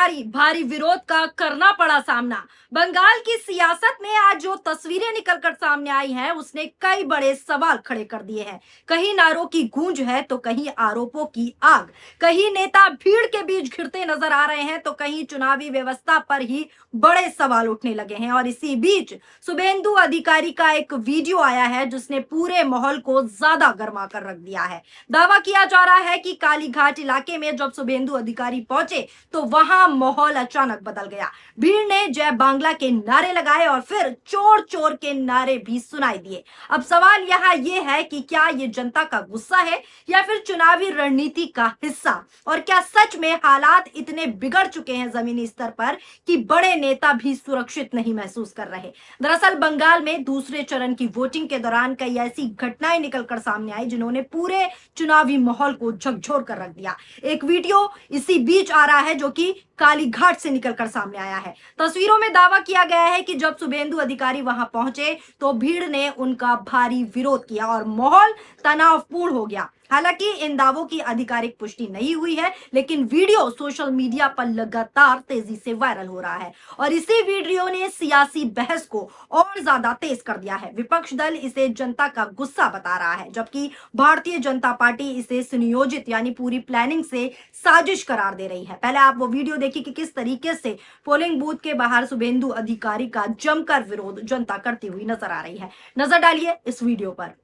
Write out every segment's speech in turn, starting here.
अधिकारी भारी विरोध का करना पड़ा सामना। बंगाल की सियासत में आज जो तस्वीरें निकलकर सामने आई हैं, उसने कई बड़े सवाल खड़े कर दिए हैं। कहीं नारों की गूंज है तो कहीं आरोपों की आग। कहीं नेता भीड़ के बीच घिरते नजर आ रहे हैं तो कहीं चुनावी व्यवस्था पर ही बड़े सवाल उठने लगे हैं। और इसी बीच शुभेंदु अधिकारी का एक वीडियो आया है जिसने पूरे माहौल को ज्यादा गर्मा कर रख दिया है। दावा किया जा रहा है कि कालीघाट इलाके में जब शुभेंदु अधिकारी पहुंचे तो वहां माहौल अचानक बदल गया। भीड़ ने जय बांग्ला के नारे लगाए और फिर चोर चोर के नारे भी सुनाई दिए। अब सवाल यहाँ ये है कि क्या ये जनता का गुस्सा है या फिर चुनावी रणनीति का हिस्सा, और क्या सच में हालात इतने बिगड़ चुके हैं जमीनी स्तर पर कि बड़े नेता भी सुरक्षित नहीं महसूस कर रहे। दरअसल बंगाल में दूसरे चरण की वोटिंग के दौरान कई ऐसी घटनाएं निकलकर सामने आई जिन्होंने पूरे चुनावी माहौल को झकझोर कर रख दिया। एक वीडियो इसी बीच आ रहा है जो कि कालीघाट से निकलकर सामने आया है। तस्वीरों में दावा किया गया है कि जब शुभेंदु अधिकारी वहां पहुंचे तो भीड़ ने उनका भारी विरोध किया और माहौल तनावपूर्ण हो गया। हालांकि इन दावों की आधिकारिक पुष्टि नहीं हुई है, लेकिन वीडियो सोशल मीडिया पर लगातार तेजी से वायरल हो रहा है और इसी वीडियो ने सियासी बहस को और ज्यादा तेज कर दिया है। विपक्ष दल इसे जनता का गुस्सा बता रहा है, जबकि भारतीय जनता पार्टी इसे सुनियोजित यानी पूरी प्लानिंग से साजिश करार दे रही है। पहले आप वो वीडियो देखिए कि किस तरीके से पोलिंग बूथ के बाहर शुभेंदु अधिकारी का जमकर विरोध जनता करती हुई नजर आ रही है। नजर डालिए इस वीडियो पर।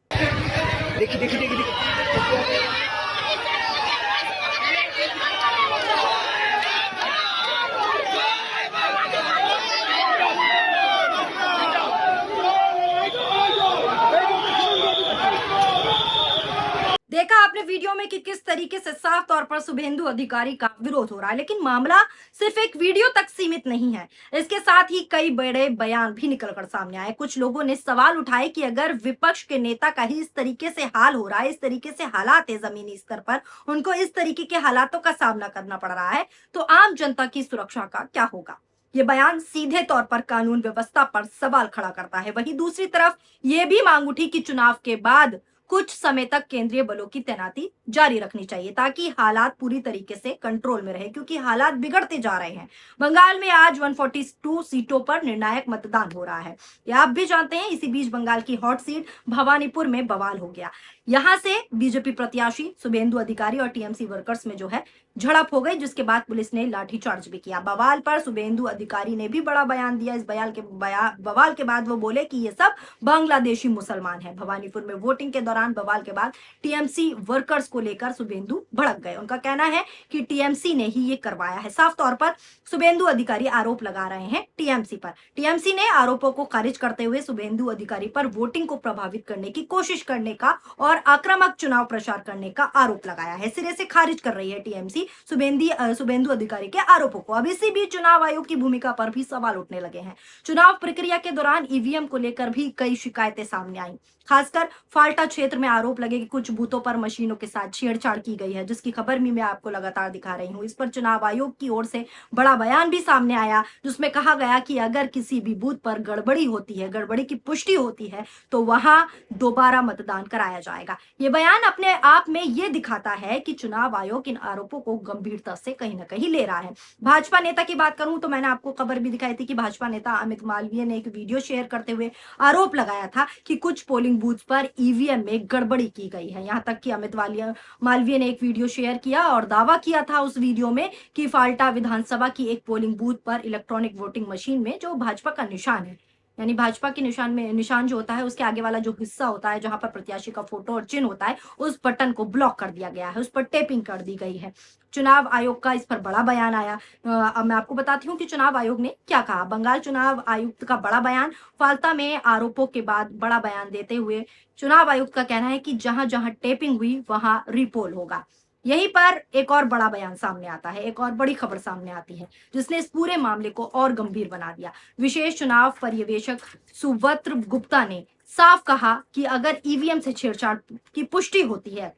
देखिए देखिए देखिए देखिए। देखा आपने वीडियो में कि किस तरीके से साफ तौर पर शुभेंदु अधिकारी का विरोध हो रहा है, लेकिन मामला सिर्फ एक वीडियो तक सीमित नहीं है। इसके साथ ही कई बड़े बयान भी निकलकर सामने आए। कुछ लोगों ने सवाल उठाए कि अगर विपक्ष के नेता का ही इस तरीके से हाल हो रहा है, इस तरीके से हालात है जमीनी स्तर पर, उनको इस तरीके के हालातों का सामना करना पड़ रहा है, तो आम जनता की सुरक्षा का क्या होगा। ये बयान सीधे तौर पर कानून व्यवस्था पर सवाल खड़ा करता है। वहीं दूसरी तरफ ये भी मांग उठी कि चुनाव के बाद कुछ समय तक केंद्रीय बलों की तैनाती जारी रखनी चाहिए ताकि हालात पूरी तरीके से कंट्रोल में रहे, क्योंकि हालात बिगड़ते जा रहे हैं। बंगाल में आज 142 सीटों पर निर्णायक मतदान हो रहा है, यह आप भी जानते हैं। इसी बीच बंगाल की हॉट सीट भवानीपुर में बवाल हो गया। यहां से बीजेपी प्रत्याशी शुभेंदु अधिकारी और टीएमसी वर्कर्स में जो है झड़प हो गई, जिसके बाद पुलिस ने लाठीचार्ज भी किया। बवाल पर शुभेंदु अधिकारी ने भी बड़ा बयान दिया। इस बवाल के बाद वो बोले कि ये सब बांग्लादेशी मुसलमान है। भवानीपुर में वोटिंग के दौरान बवाल के बाद टीएमसी वर्कर्स को लेकर शुभेंदु भड़क गए। उनका कहना है कि टीएमसी ने ही ये करवाया है। साफ तौर पर शुभेंदु अधिकारी आरोप लगा रहे हैं टीएमसी पर। टीएमसी ने आरोपों को खारिज करते हुए शुभेंदु अधिकारी पर वोटिंग को प्रभावित करने की कोशिश करने का और आक्रामक चुनाव प्रचार करने का आरोप लगाया है। सिरे से खारिज कर रही है टीएमसी शुभेंदु अधिकारी के आरोपों को। अब इसी बीच चुनाव आयोग की भूमिका पर भी सवाल उठने लगे हैं। चुनाव प्रक्रिया के दौरान ईवीएम को लेकर भी कई शिकायतें सामने आई। खासकर फाल्टा क्षेत्र में आरोप लगे कि कुछ बूथों पर मशीनों के साथ छेड़छाड़ की गई है, जिसकी खबर भी मैं आपको लगातार दिखा रही हूं। इस पर चुनाव आयोग की ओर से बड़ा बयान भी सामने आया, जिसमें कहा गया कि अगर किसी भी बूथ पर गड़बड़ी होती है, गड़बड़ी की पुष्टि होती है, तो वहां दोबारा मतदान कराया जाएगा। ये बयान अपने आप में ये दिखाता है कि चुनाव आयोग इन आरोपों को गंभीरता से कहीं ना कहीं ले रहा है। भाजपा नेता की बात करूं तो मैंने आपको खबर भी दिखाई थी कि भाजपा नेता अमित मालवीय ने एक वीडियो शेयर करते हुए आरोप लगाया था कि कुछ पोलिंग बूथ पर ईवीएम में गड़बड़ी की गई है। यहां तक कि अमित मालवीय ने एक वीडियो शेयर किया और दावा किया था उस वीडियो में कि फाल्टा विधानसभा की एक पोलिंग बूथ पर इलेक्ट्रॉनिक वोटिंग मशीन में जो भाजपा का निशान है, यानी भाजपा के निशान जो होता है उसके आगे वाला जो हिस्सा होता है जहां पर प्रत्याशी का फोटो और चिन्ह होता है, उस बटन को ब्लॉक कर दिया गया है, उस पर टेपिंग कर दी गई है। चुनाव आयोग का इस पर बड़ा बयान आया। अब मैं आपको बताती हूँ कि चुनाव आयोग ने क्या कहा। बंगाल चुनाव आयुक्त का बड़ा बयान। फाल्टा में आरोपों के बाद बड़ा बयान देते हुए चुनाव आयुक्त का कहना है कि जहां जहां टेपिंग हुई वहां रिपोल होगा। यहीं पर एक और बड़ा बयान सामने आता है, एक और बड़ी खबर सामने आती है जिसने इस पूरे मामले को और गंभीर बना दिया। विशेष चुनाव पर्यवेक्षक सुव्रत गुप्ता ने साफ कहा कि अगर ईवीएम से छेड़छाड़ की पुष्टि होती है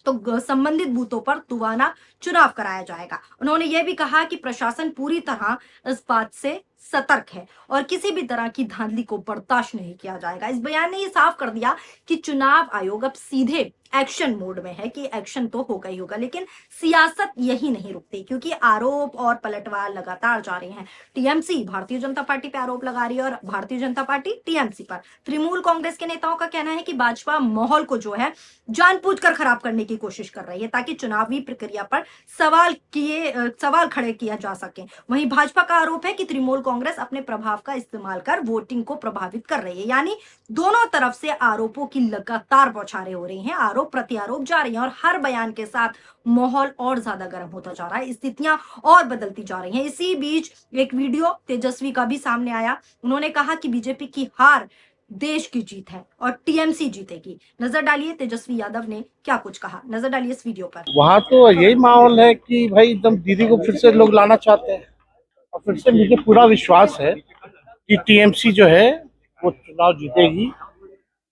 तो संबंधित बूथों पर दोबारा चुनाव कराया जाएगा। उन्होंने यह भी कहा कि प्रशासन पूरी तरह इस बात से सतर्क है और किसी भी तरह की धांधली को बर्दाश्त नहीं किया जाएगा। इस बयान ने ये साफ कर दिया कि चुनाव आयोग अब सीधे एक्शन मोड में है कि एक्शन तो होगा ही होगा, लेकिन सियासत यही नहीं रुकती क्योंकि आरोप और पलटवार लगातार जारी हैं। टीएमसी भारतीय जनता पार्टी पे आरोप लगा रही है और भारतीय जनता पार्टी टीएमसी पर। तृणमूल कांग्रेस के नेताओं का कहना है कि भाजपा माहौल को जो है जानबूझकर खराब करने की कोशिश कर रही है ताकि चुनावी प्रक्रिया पर सवाल खड़े किया जा सके। वहीं भाजपा का आरोप है कि तृणमूल कांग्रेस अपने प्रभाव का इस्तेमाल कर वोटिंग को प्रभावित कर रही है। यानी दोनों तरफ से आरोपों की लगातार बौछारें हो रही हैं, आरोप प्रत्यारोप जारी हैं और हर बयान के साथ माहौल और ज्यादा गर्म होता जा रहा है, स्थितियां और बदलती जा रही हैं। इसी बीच एक वीडियो तेजस्वी का भी सामने आया। उन्होंने कहा कि बीजेपी की हार देश की जीत है और टीएमसी जीतेगी। नजर डालिए तेजस्वी यादव ने क्या कुछ कहा, नजर डालिए इस वीडियो पर। वहाँ तो यही माहौल है कि भाई एकदम दीदी को फिर से लोग लाना चाहते हैं और फिर से मुझे पूरा विश्वास है कि टीएमसी जो है वो चुनाव जीतेगी।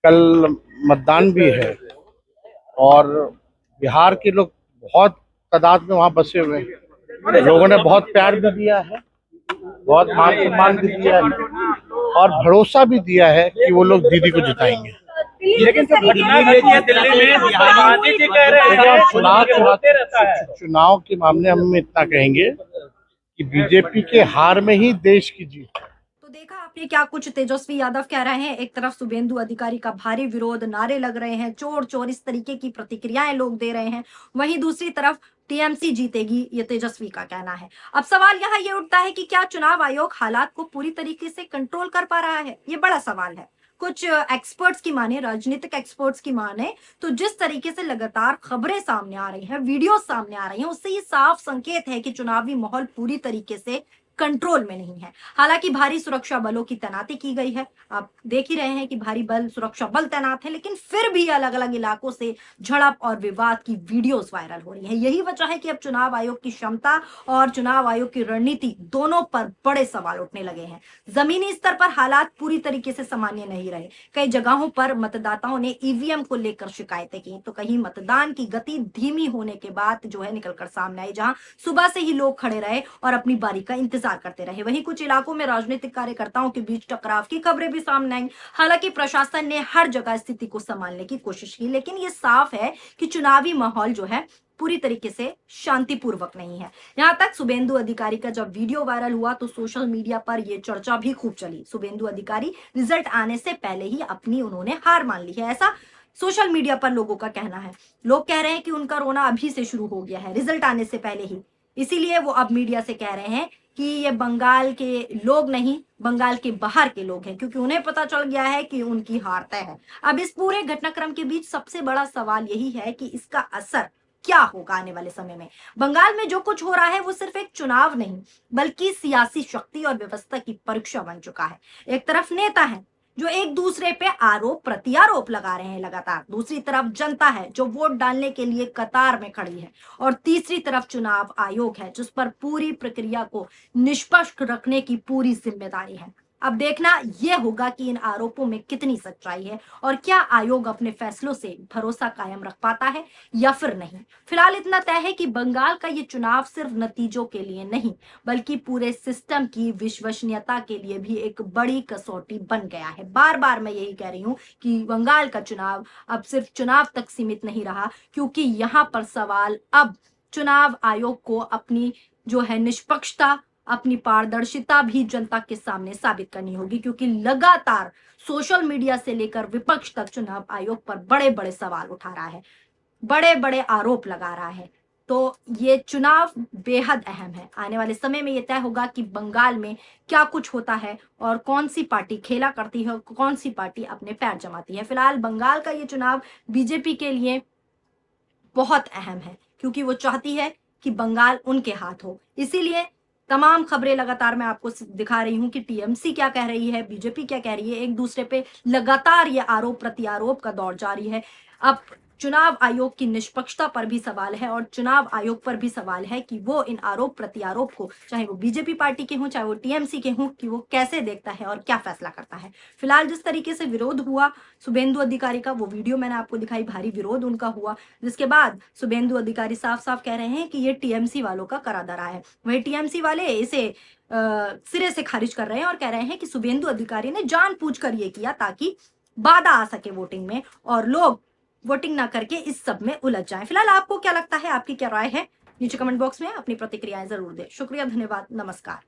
कल मतदान भी है और बिहार के लोग बहुत तादाद में वहाँ बसे हुए हैं। लोगों ने बहुत प्यार भी दिया है, बहुत मान सम्मान भी दिया है और भरोसा भी दिया है कि वो लोग दीदी को जिताएंगे। लेकिन जो घटना घटी है दिल्ली में, गांधी जी कह रहे हैं चुनाव के मामले हम इतना कहेंगे कि बीजेपी के हार में ही देश की जीत है। तो देखा आपने क्या कुछ तेजस्वी यादव कह रहे हैं। एक तरफ शुभेंदु अधिकारी का भारी विरोध, नारे लग रहे हैं, चोर चोर इस तरीके की प्रतिक्रियाएं लोग दे रहे हैं। वहीं दूसरी तरफ टीएमसी जीतेगी, ये तेजस्वी का कहना है। अब सवाल यहाँ ये उठता है कि क्या चुनाव आयोग हालात को पूरी तरीके से कंट्रोल कर पा रहा है? ये बड़ा सवाल है। कुछ एक्सपर्ट्स की माने, राजनीतिक एक्सपर्ट्स की माने तो जिस तरीके से लगातार खबरें सामने आ रही हैं, वीडियो सामने आ रही हैं, उससे ये साफ संकेत है कि चुनावी माहौल पूरी तरीके से कंट्रोल में नहीं है। हालांकि भारी सुरक्षा बलों की तैनाती की गई है, आप देख ही रहे हैं कि भारी सुरक्षा बल तैनात है, लेकिन फिर भी अलग अलग इलाकों से झड़प और विवाद की वीडियोस वायरल हो रही है। यही वजह है कि अब चुनाव आयोग की क्षमता और चुनाव आयोग की रणनीति दोनों पर बड़े सवाल उठने लगे हैं। जमीनी स्तर पर हालात पूरी तरीके से सामान्य नहीं रहे। कई जगहों पर मतदाताओं ने ईवीएम को लेकर शिकायतें की, तो कहीं मतदान की गति धीमी होने के बाद जो है निकलकर सामने आई, जहां सुबह से ही लोग खड़े रहे और अपनी बारी का इंतजार करते रहे। वहीं कुछ इलाकों में राजनीतिक कार्यकर्ताओं के बीच टकराव की खबरें भी सामने आई। हालांकि प्रशासन ने हर जगह स्थिति को संभालने की कोशिश की, लेकिन ये साफ है कि चुनावी माहौल जो है पूरी तरीके से शांतिपूर्वक नहीं है। यहां तक शुभेंदु अधिकारी का जब वीडियो वायरल हुआ तो सोशल मीडिया पर यह चर्चा भी खूब चली। शुभेंदु अधिकारी रिजल्ट आने से पहले ही अपनी उन्होंने हार मान ली है, ऐसा सोशल मीडिया पर लोगों का कहना है। लोग कह रहे हैं कि उनका रोना अभी से शुरू हो गया है, रिजल्ट आने से पहले ही। इसीलिए वो अब मीडिया से कह रहे हैं कि ये बंगाल के लोग नहीं, बंगाल के बाहर के लोग हैं, क्योंकि उन्हें पता चल गया है कि उनकी हार तय है। अब इस पूरे घटनाक्रम के बीच सबसे बड़ा सवाल यही है कि इसका असर क्या होगा आने वाले समय में। बंगाल में जो कुछ हो रहा है वो सिर्फ एक चुनाव नहीं बल्कि सियासी शक्ति और व्यवस्था की परीक्षा बन चुका है। एक तरफ नेता है जो एक दूसरे पे आरोप प्रत्यारोप लगा रहे हैं लगातार, दूसरी तरफ जनता है जो वोट डालने के लिए कतार में खड़ी है और तीसरी तरफ चुनाव आयोग है जिस पर पूरी प्रक्रिया को निष्पक्ष रखने की पूरी जिम्मेदारी है। अब देखना यह होगा कि इन आरोपों में कितनी सच्चाई है और क्या आयोग अपने फैसलों से भरोसा कायम रख पाता है या फिर नहीं। फिलहाल इतना तय है कि बंगाल का ये चुनाव सिर्फ नतीजों के लिए नहीं बल्कि पूरे सिस्टम की विश्वसनीयता के लिए भी एक बड़ी कसौटी बन गया है। बार बार मैं यही कह रही हूं कि बंगाल का चुनाव अब सिर्फ चुनाव तक सीमित नहीं रहा, क्योंकि यहाँ पर सवाल अब चुनाव आयोग को अपनी जो है निष्पक्षता, अपनी पारदर्शिता भी जनता के सामने साबित करनी होगी, क्योंकि लगातार सोशल मीडिया से लेकर विपक्ष तक चुनाव आयोग पर बड़े बड़े सवाल उठा रहा है, बड़े बड़े आरोप लगा रहा है। तो ये चुनाव बेहद अहम है। आने वाले समय में ये तय होगा कि बंगाल में क्या कुछ होता है और कौन सी पार्टी खेला करती है, कौन सी पार्टी अपने पैर जमाती है। फिलहाल बंगाल का ये चुनाव बीजेपी के लिए बहुत अहम है, क्योंकि वो चाहती है कि बंगाल उनके हाथ हो। इसीलिए तमाम खबरें लगातार मैं आपको दिखा रही हूं कि टीएमसी क्या कह रही है, बीजेपी क्या कह रही है। एक दूसरे पे लगातार ये आरोप प्रत्यारोप का दौर जारी है। अब चुनाव आयोग की निष्पक्षता पर भी सवाल है और चुनाव आयोग पर भी सवाल है कि वो इन आरोप प्रत्यारोप को, चाहे वो बीजेपी पार्टी के हों चाहे वो टीएमसी के हों, कि वो कैसे देखता है और क्या फैसला करता है। फिलहाल जिस तरीके से विरोध हुआ शुभेंदु अधिकारी का, वो वीडियो मैंने आपको दिखाई, भारी विरोध उनका हुआ, जिसके बाद शुभेंदु अधिकारी साफ साफ कह रहे हैं कि ये टीएमसी वालों का करा धरा है। वही टीएमसी वाले इसे सिरे से खारिज कर रहे हैं और कह रहे हैं कि शुभेंदु अधिकारी ने जानबूझकर ये किया ताकि बाधा आ सके वोटिंग में और लोग वोटिंग ना करके इस सब में उलझ जाएं। फिलहाल आपको क्या लगता है, आपकी क्या राय है, नीचे कमेंट बॉक्स में अपनी प्रतिक्रियाएं जरूर दें। शुक्रिया, धन्यवाद, नमस्कार।